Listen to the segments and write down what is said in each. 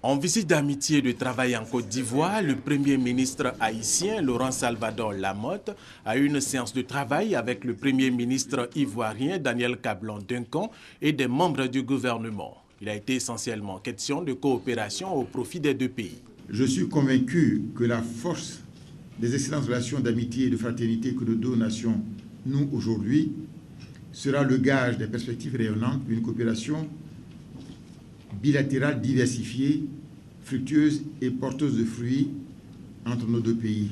En visite d'amitié et de travail en Côte d'Ivoire, le Premier ministre haïtien Laurent Salvador Lamotte a eu une séance de travail avec le Premier ministre ivoirien Daniel Cablon-Duncan et des membres du gouvernement. Il a été essentiellement question de coopération au profit des deux pays. Je suis convaincu que la force des excellentes relations d'amitié et de fraternité que nos deux nations nouent aujourd'hui sera le gage des perspectives rayonnantes d'une coopération bilatérale diversifiée, fructueuse et porteuse de fruits entre nos deux pays.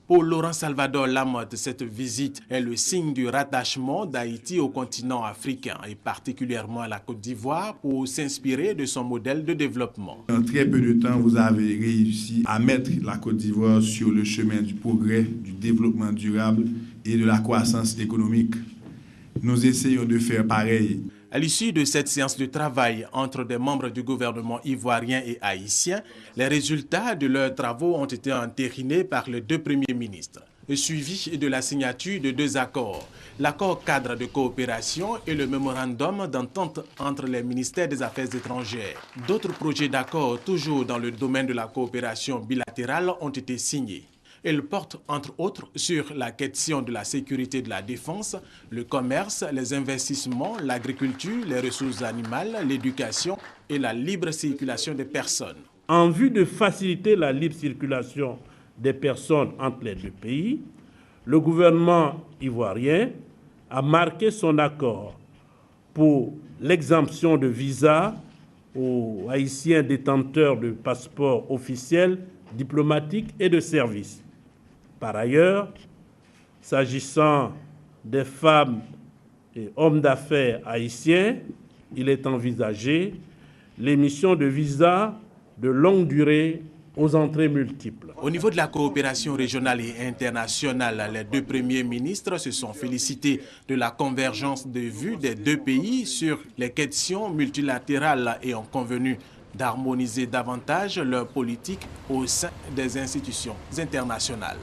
Pour Laurent Salvador Lamotte, cette visite est le signe du rattachement d'Haïti au continent africain et particulièrement à la Côte d'Ivoire pour s'inspirer de son modèle de développement. En très peu de temps, vous avez réussi à mettre la Côte d'Ivoire sur le chemin du progrès, du développement durable et de la croissance économique. Nous essayons de faire pareil. À l'issue de cette séance de travail entre des membres du gouvernement ivoirien et haïtien, les résultats de leurs travaux ont été entérinés par les deux premiers ministres, suivi de la signature de deux accords, l'accord cadre de coopération et le mémorandum d'entente entre les ministères des Affaires étrangères. D'autres projets d'accord, toujours dans le domaine de la coopération bilatérale, ont été signés. Elle porte entre autres sur la question de la sécurité et de la défense, le commerce, les investissements, l'agriculture, les ressources animales, l'éducation et la libre circulation des personnes. En vue de faciliter la libre circulation des personnes entre les deux pays, le gouvernement ivoirien a marqué son accord pour l'exemption de visa aux Haïtiens détenteurs de passeports officiels, diplomatiques et de service. Par ailleurs, s'agissant des femmes et hommes d'affaires haïtiens, il est envisagé l'émission de visas de longue durée aux entrées multiples. Au niveau de la coopération régionale et internationale, les deux premiers ministres se sont félicités de la convergence de vues des deux pays sur les questions multilatérales et ont convenu d'harmoniser davantage leur politique au sein des institutions internationales.